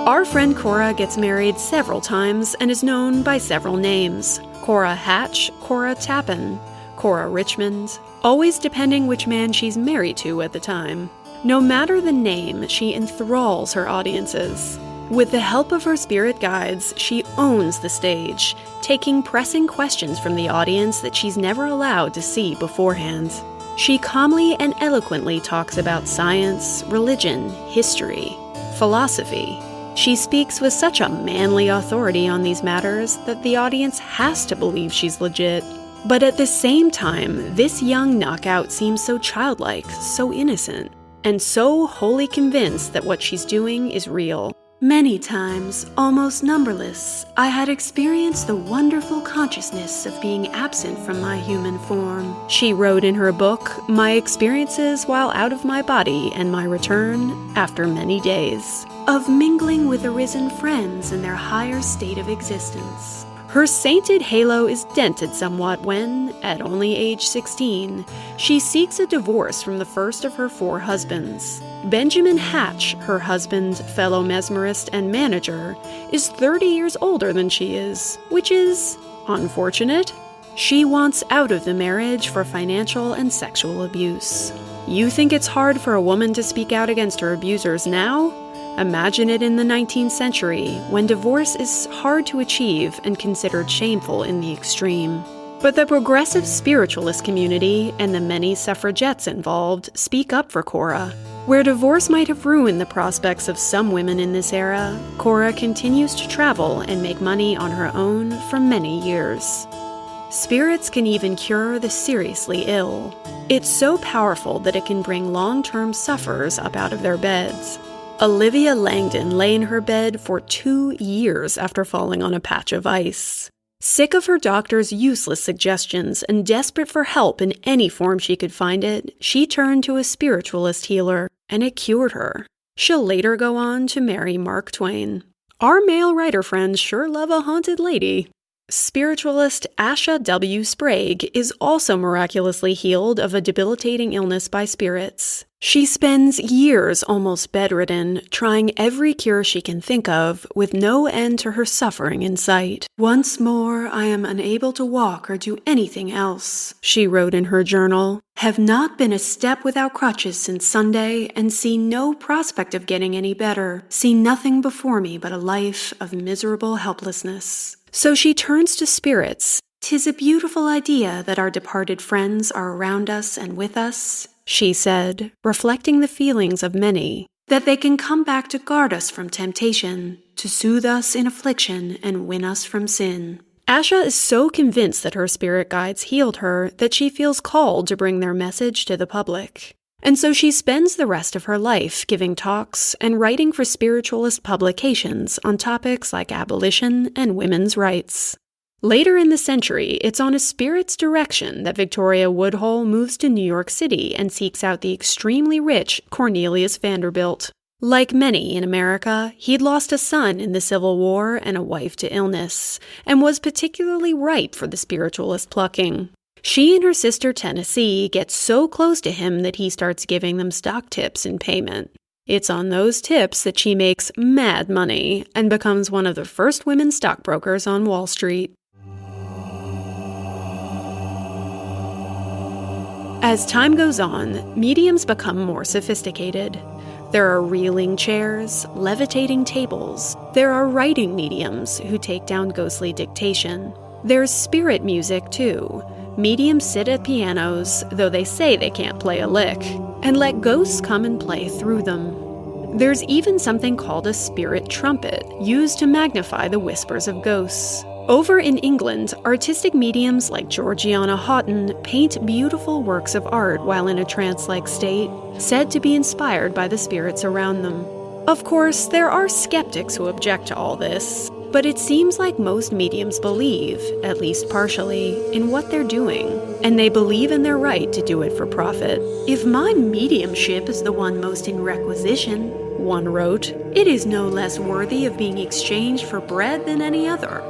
Our friend Cora gets married several times and is known by several names. Cora Hatch, Cora Tappan, Cora Richmond, always depending which man she's married to at the time. No matter the name, she enthralls her audiences. With the help of her spirit guides, she owns the stage, taking pressing questions from the audience that she's never allowed to see beforehand. She calmly and eloquently talks about science, religion, history, philosophy. She speaks with such a manly authority on these matters that the audience has to believe she's legit. But at the same time, this young knockout seems so childlike, so innocent, and so wholly convinced that what she's doing is real. Many times, almost numberless, I had experienced the wonderful consciousness of being absent from my human form. She wrote in her book, My Experiences While Out of My Body and My Return After Many Days, of mingling with arisen friends in their higher state of existence. Her sainted halo is dented somewhat when, at only age 16, she seeks a divorce from the first of her 4 husbands. Benjamin Hatch, her husband, fellow mesmerist, and manager, is 30 years older than she is, which is unfortunate. She wants out of the marriage for financial and sexual abuse. You think it's hard for a woman to speak out against her abusers now? Imagine it in the 19th century, when divorce is hard to achieve and considered shameful in the extreme. But the progressive spiritualist community and the many suffragettes involved speak up for Cora. Where divorce might have ruined the prospects of some women in this era, Cora continues to travel and make money on her own for many years. Spirits can even cure the seriously ill. It's so powerful that it can bring long-term sufferers up out of their beds. Olivia Langdon lay in her bed for 2 years after falling on a patch of ice. Sick of her doctor's useless suggestions and desperate for help in any form she could find it, she turned to a spiritualist healer, and it cured her. She'll later go on to marry Mark Twain. Our male writer friends sure love a haunted lady. Spiritualist Asha W. Sprague is also miraculously healed of a debilitating illness by spirits. She spends years almost bedridden, trying every cure she can think of, with no end to her suffering in sight. Once more, I am unable to walk or do anything else, she wrote in her journal. Have not been a step without crutches since Sunday, and see no prospect of getting any better. See nothing before me but a life of miserable helplessness. So she turns to spirits. 'Tis a beautiful idea that our departed friends are around us and with us, she said, reflecting the feelings of many, that they can come back to guard us from temptation, to soothe us in affliction and win us from sin. Asha is so convinced that her spirit guides healed her that she feels called to bring their message to the public. And so she spends the rest of her life giving talks and writing for spiritualist publications on topics like abolition and women's rights. Later in the century, it's on a spirit's direction that Victoria Woodhull moves to New York City and seeks out the extremely rich Cornelius Vanderbilt. Like many in America, he'd lost a son in the Civil War and a wife to illness, and was particularly ripe for the spiritualist plucking. She and her sister Tennessee get so close to him that he starts giving them stock tips in payment. It's on those tips that she makes mad money and becomes one of the first women stockbrokers on Wall Street. As time goes on, mediums become more sophisticated. There are reeling chairs, levitating tables. There are writing mediums who take down ghostly dictation. There's spirit music, too. Mediums sit at pianos, though they say they can't play a lick, and let ghosts come and play through them. There's even something called a spirit trumpet, used to magnify the whispers of ghosts. Over in England, artistic mediums like Georgiana Houghton paint beautiful works of art while in a trance-like state, said to be inspired by the spirits around them. Of course, there are skeptics who object to all this, but it seems like most mediums believe, at least partially, in what they're doing, and they believe in their right to do it for profit. If my mediumship is the one most in requisition, one wrote. "It is no less worthy of being exchanged for bread than any other."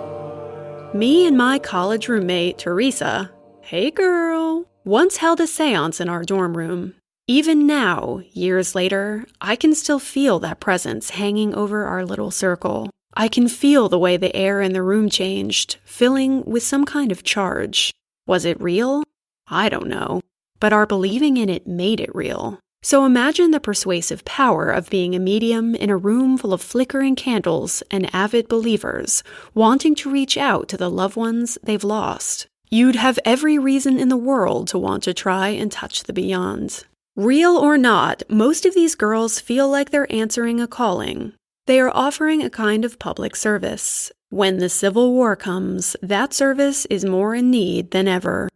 Me and my college roommate, Teresa, hey girl, once held a seance in our dorm room. Even now, years later, I can still feel that presence hanging over our little circle. I can feel the way the air in the room changed, filling with some kind of charge. Was it real? I don't know. But our believing in it made it real. So imagine the persuasive power of being a medium in a room full of flickering candles and avid believers wanting to reach out to the loved ones they've lost. You'd have every reason in the world to want to try and touch the beyond. Real or not, most of these girls feel like they're answering a calling. They are offering a kind of public service. When the Civil War comes, that service is more in need than ever.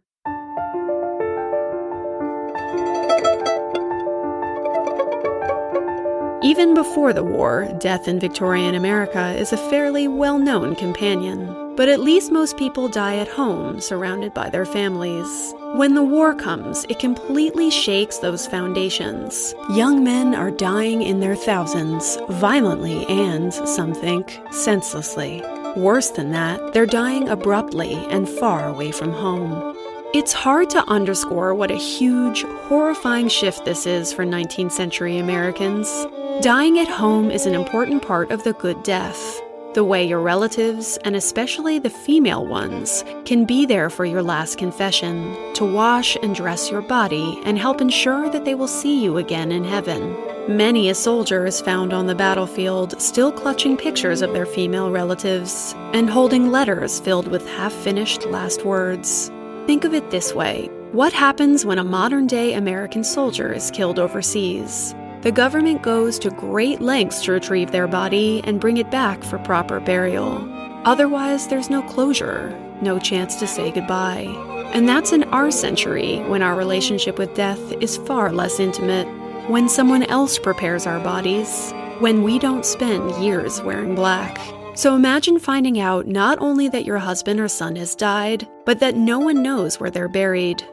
Even before the war, death in Victorian America is a fairly well-known companion. But at least most people die at home, surrounded by their families. When the war comes, it completely shakes those foundations. Young men are dying in their thousands, violently and, some think, senselessly. Worse than that, they're dying abruptly and far away from home. It's hard to underscore what a huge, horrifying shift this is for 19th century Americans. Dying at home is an important part of the good death. The way your relatives, and especially the female ones, can be there for your last confession, to wash and dress your body and help ensure that they will see you again in heaven. Many a soldier is found on the battlefield still clutching pictures of their female relatives and holding letters filled with half-finished last words. Think of it this way. What happens when a modern-day American soldier is killed overseas? The government goes to great lengths to retrieve their body and bring it back for proper burial. Otherwise, there's no closure, no chance to say goodbye. And that's in our century, when our relationship with death is far less intimate, when someone else prepares our bodies, when we don't spend years wearing black. So imagine finding out not only that your husband or son has died, but that no one knows where they're buried.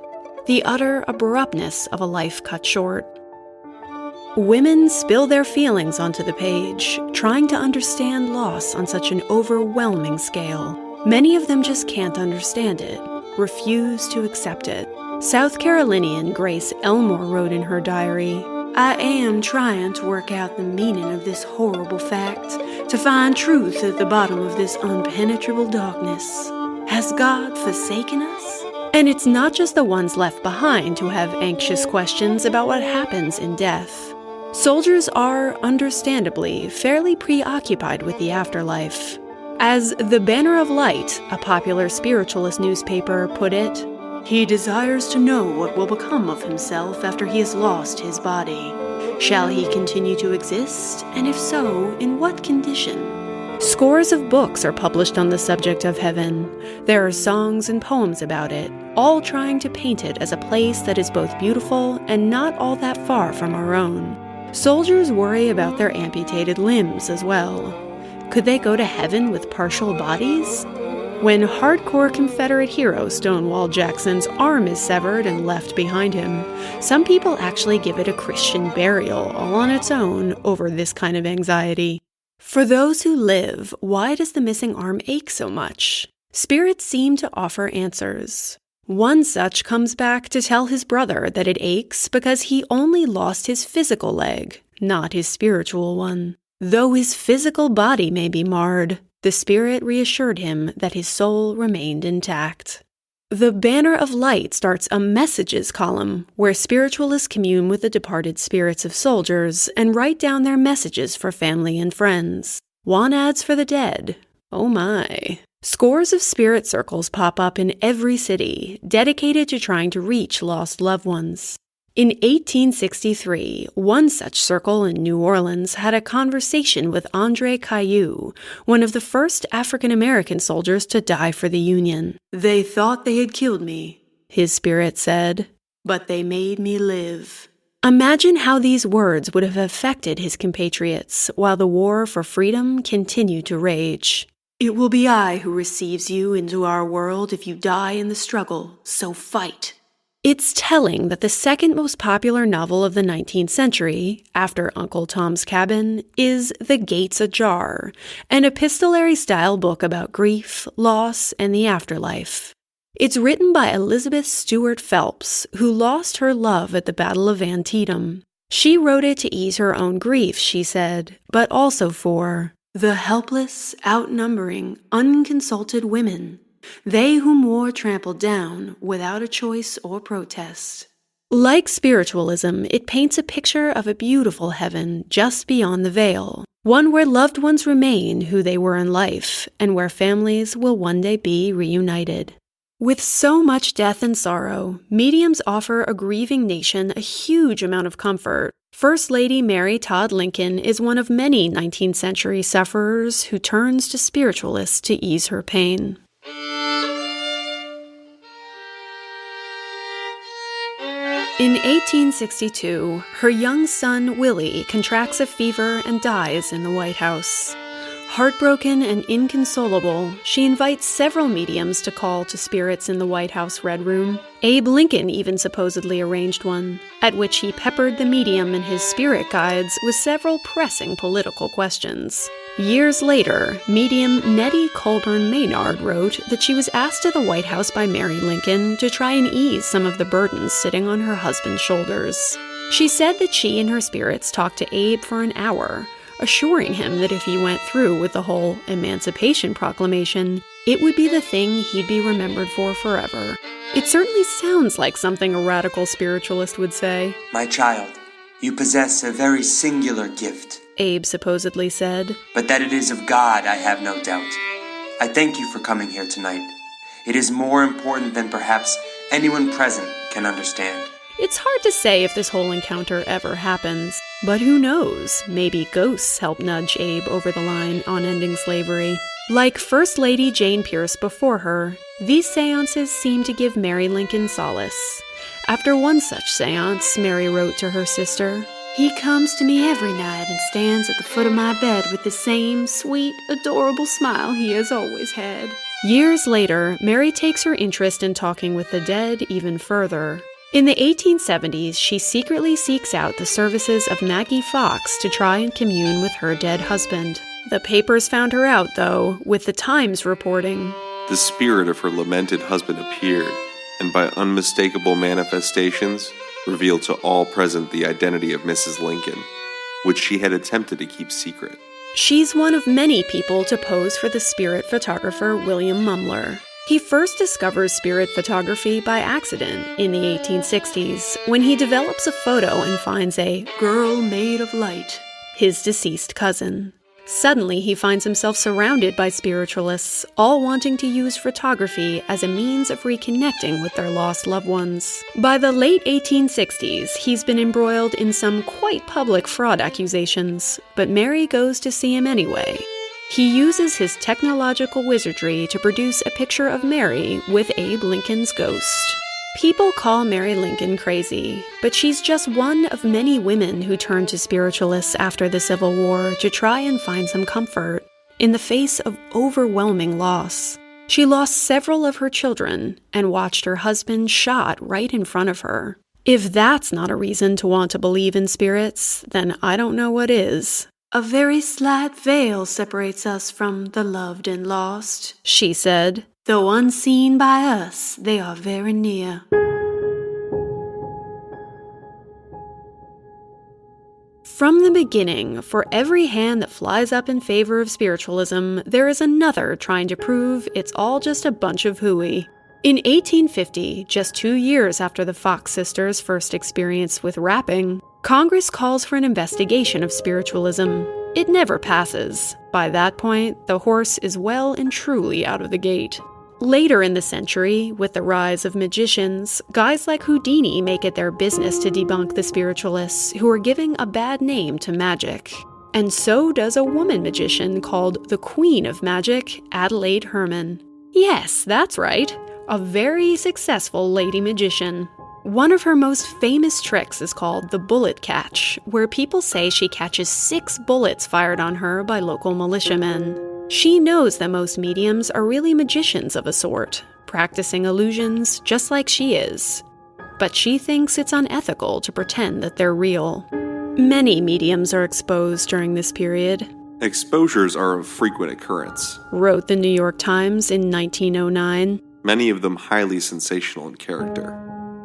The utter abruptness of a life cut short. Women spill their feelings onto the page, trying to understand loss on such an overwhelming scale. Many of them just can't understand it, refuse to accept it. South Carolinian Grace Elmore wrote in her diary, "I am trying to work out the meaning of this horrible fact, to find truth at the bottom of this impenetrable darkness. Has God forsaken us?" And it's not just the ones left behind who have anxious questions about what happens in death. Soldiers are, understandably, fairly preoccupied with the afterlife. As the Banner of Light, a popular spiritualist newspaper, put it, "He desires to know what will become of himself after he has lost his body. Shall he continue to exist, and if so, in what condition?" Scores of books are published on the subject of heaven. There are songs and poems about it, all trying to paint it as a place that is both beautiful and not all that far from our own. Soldiers worry about their amputated limbs as well. Could they go to heaven with partial bodies? When hardcore Confederate hero Stonewall Jackson's arm is severed and left behind him, some people actually give it a Christian burial all on its own over this kind of anxiety. For those who live, why does the missing arm ache so much? Spirits seem to offer answers. One such comes back to tell his brother that it aches because he only lost his physical leg, not his spiritual one. Though his physical body may be marred, the spirit reassured him that his soul remained intact. The Banner of Light starts a messages column where spiritualists commune with the departed spirits of soldiers and write down their messages for family and friends. Want ads for the dead? Oh my. Scores of spirit circles pop up in every city, dedicated to trying to reach lost loved ones. In 1863, one such circle in New Orleans had a conversation with André Caillou, one of the first African-American soldiers to die for the Union. "They thought they had killed me," his spirit said, "but they made me live." Imagine how these words would have affected his compatriots while the war for freedom continued to rage. "It will be I who receives you into our world if you die in the struggle, so fight." It's telling that the second most popular novel of the 19th century, after Uncle Tom's Cabin, is The Gates Ajar, an epistolary-style book about grief, loss, and the afterlife. It's written by Elizabeth Stuart Phelps, who lost her love at the Battle of Antietam. She wrote it to ease her own grief, she said, but also for the helpless, outnumbering, unconsulted women, they whom war trampled down without a choice or protest. Like spiritualism, it paints a picture of a beautiful heaven just beyond the veil, one where loved ones remain who they were in life, and where families will one day be reunited. With so much death and sorrow, mediums offer a grieving nation a huge amount of comfort. First Lady Mary Todd Lincoln is one of many 19th century sufferers who turns to spiritualists to ease her pain. In 1862, her young son, Willie, contracts a fever and dies in the White House. Heartbroken and inconsolable, she invites several mediums to call to spirits in the White House Red Room. Abe Lincoln even supposedly arranged one, at which he peppered the medium and his spirit guides with several pressing political questions. Years later, medium Nettie Colburn Maynard wrote that she was asked to the White House by Mary Lincoln to try and ease some of the burdens sitting on her husband's shoulders. She said that she and her spirits talked to Abe for an hour, assuring him that if he went through with the whole Emancipation Proclamation, it would be the thing he'd be remembered for forever. It certainly sounds like something a radical spiritualist would say. My child, you possess a very singular gift, Abe supposedly said. But that it is of God, I have no doubt. I thank you for coming here tonight. It is more important than perhaps anyone present can understand. It's hard to say if this whole encounter ever happens, but who knows? Maybe ghosts help nudge Abe over the line on ending slavery. Like First Lady Jane Pierce before her, these seances seem to give Mary Lincoln solace. After one such seance, Mary wrote to her sister, "He comes to me every night and stands at the foot of my bed with the same sweet, adorable smile he has always had." Years later, Mary takes her interest in talking with the dead even further. In the 1870s, she secretly seeks out the services of Maggie Fox to try and commune with her dead husband. The papers found her out, though, with the Times reporting, "The spirit of her lamented husband appeared, and by unmistakable manifestations, revealed to all present the identity of Mrs. Lincoln, which she had attempted to keep secret." She's one of many people to pose for the spirit photographer William Mumler. He first discovers spirit photography by accident in the 1860s when he develops a photo and finds a girl made of light, his deceased cousin. Suddenly, he finds himself surrounded by spiritualists, all wanting to use photography as a means of reconnecting with their lost loved ones. By the late 1860s, he's been embroiled in some quite public fraud accusations, but Mary goes to see him anyway. He uses his technological wizardry to produce a picture of Mary with Abe Lincoln's ghost. People call Mary Lincoln crazy, but she's just one of many women who turned to spiritualists after the Civil War to try and find some comfort in the face of overwhelming loss. She lost several of her children and watched her husband shot right in front of her. If that's not a reason to want to believe in spirits, then I don't know what is. "A very slight veil separates us from the loved and lost," she said. "Though unseen by us, they are very near." From the beginning, for every hand that flies up in favor of spiritualism, there is another trying to prove it's all just a bunch of hooey. In 1850, just 2 years after the Fox sisters' first experience with rapping, Congress calls for an investigation of spiritualism. It never passes. By that point, the horse is well and truly out of the gate. Later in the century, with the rise of magicians, guys like Houdini make it their business to debunk the spiritualists who are giving a bad name to magic. And so does a woman magician called the Queen of Magic, Adelaide Herman. Yes, that's right, a very successful lady magician. One of her most famous tricks is called the bullet catch, where people say she catches 6 bullets fired on her by local militiamen. She knows that most mediums are really magicians of a sort, practicing illusions just like she is. but she thinks it's unethical to pretend that they're real. Many mediums are exposed during this period. Exposures are of frequent occurrence, wrote the New York Times in 1909. many of them highly sensational in character.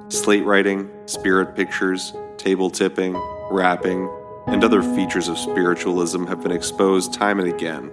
Slate writing, spirit pictures, table tipping, rapping, and other features of spiritualism have been exposed time and again.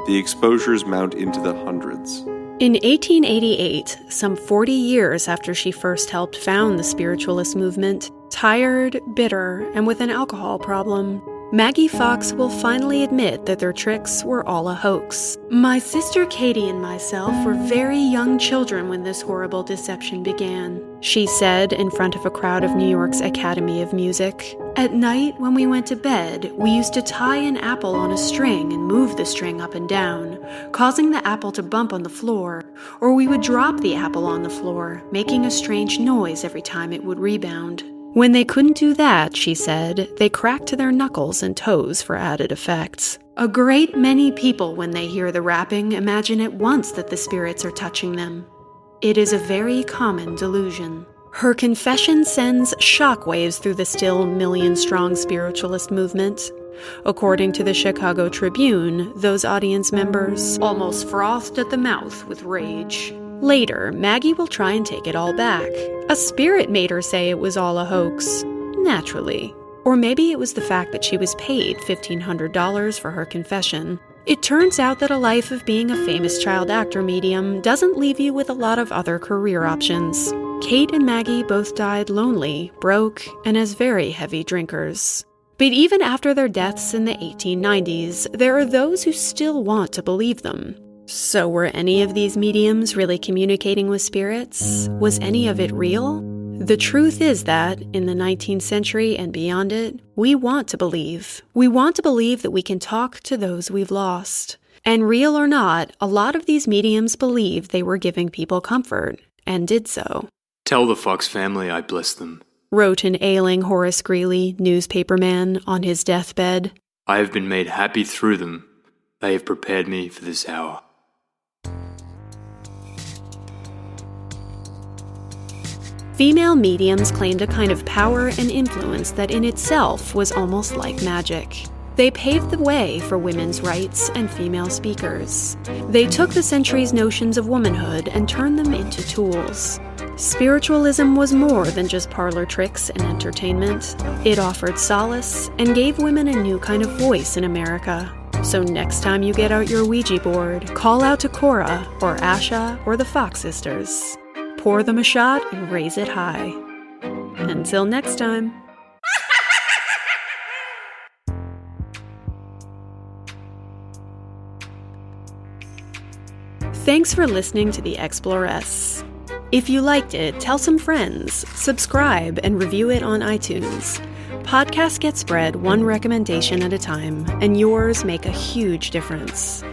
The exposures mount into the hundreds. In 1888, some 40 years after she first helped found the Spiritualist movement, tired, bitter, and with an alcohol problem, Maggie Fox will finally admit that their tricks were all a hoax. My sister Katie and myself were very young children when this horrible deception began, she said in front of a crowd of New York's Academy of Music. At night, when we went to bed, we used to tie an apple on a string and move the string up and down, causing the apple to bump on the floor, or we would drop the apple on the floor, making a strange noise every time it would rebound. When they couldn't do that, she said, they cracked their knuckles and toes for added effects. A great many people, when they hear the rapping, imagine at once that the spirits are touching them. It is a very common delusion. Her confession sends shockwaves through the still million-strong spiritualist movement. According to the Chicago Tribune, those audience members almost frothed at the mouth with rage. Later, Maggie will try and take it all back. A spirit made her say it was all a hoax. Naturally. Or maybe it was the fact that she was paid $1,500 for her confession. It turns out that a life of being a famous child actor medium doesn't leave you with a lot of other career options. Kate and Maggie both died lonely, broke, and as very heavy drinkers. But even after their deaths in the 1890s, there are those who still want to believe them. So were any of these mediums really communicating with spirits? Was any of it real? The truth is that, in the 19th century and beyond it, we want to believe. We want to believe that we can talk to those we've lost. And real or not, a lot of these mediums believed they were giving people comfort, and did so. Tell the Fox family I bless them, wrote an ailing Horace Greeley, newspaperman, on his deathbed. I have been made happy through them. They have prepared me for this hour. Female mediums claimed a kind of power and influence that in itself was almost like magic. They paved the way for women's rights and female speakers. They took the century's notions of womanhood and turned them into tools. Spiritualism was more than just parlor tricks and entertainment. It offered solace and gave women a new kind of voice in America. So next time you get out your Ouija board, call out to Cora or Asha or the Fox sisters. Pour them a shot and raise it high. Until next time. Thanks for listening to The Exploress. If you liked it, tell some friends, subscribe, and review it on iTunes. Podcasts get spread one recommendation at a time, and yours make a huge difference.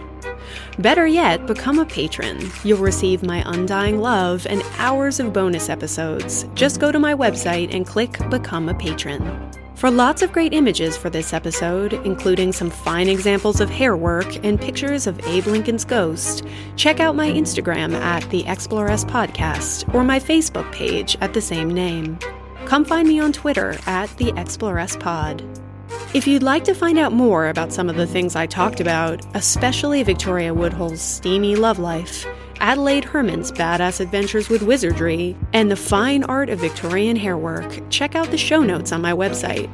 Better yet, become a patron. You'll receive my undying love and hours of bonus episodes. Just go to my website and click Become a Patron. For lots of great images for this episode, including some fine examples of hair work and pictures of Abe Lincoln's ghost, check out my Instagram at The Exploress Podcast or my Facebook page at the same name. Come find me on Twitter at The Exploress Pod. If you'd like to find out more about some of the things I talked about, especially Victoria Woodhull's steamy love life, Adelaide Herman's badass adventures with wizardry, and the fine art of Victorian hairwork, check out the show notes on my website.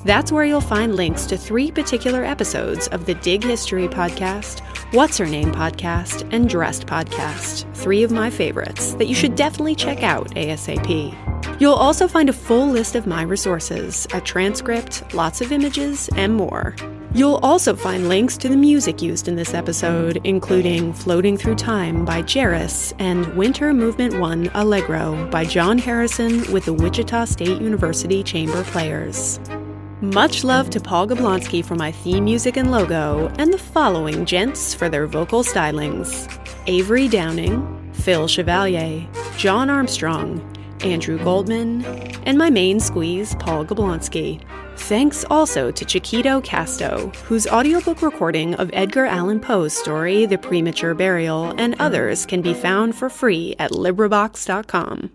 That's where you'll find links to 3 particular episodes of the Dig History podcast, What's Her Name podcast, and Dressed podcast, 3 of my favorites that you should definitely check out ASAP. You'll also find a full list of my resources, a transcript, lots of images, and more. You'll also find links to the music used in this episode, including Floating Through Time by Jairus and Winter Movement 1 Allegro by John Harrison with the Wichita State University Chamber Players. Much love to Paul Gablonsky for my theme music and logo, and the following gents for their vocal stylings: Avery Downing, Phil Chevalier, John Armstrong, Andrew Goldman, and my main squeeze, Paul Gablonsky. Thanks also to Chiquito Casto, whose audiobook recording of Edgar Allan Poe's story, The Premature Burial, and others can be found for free at LibriVox.com.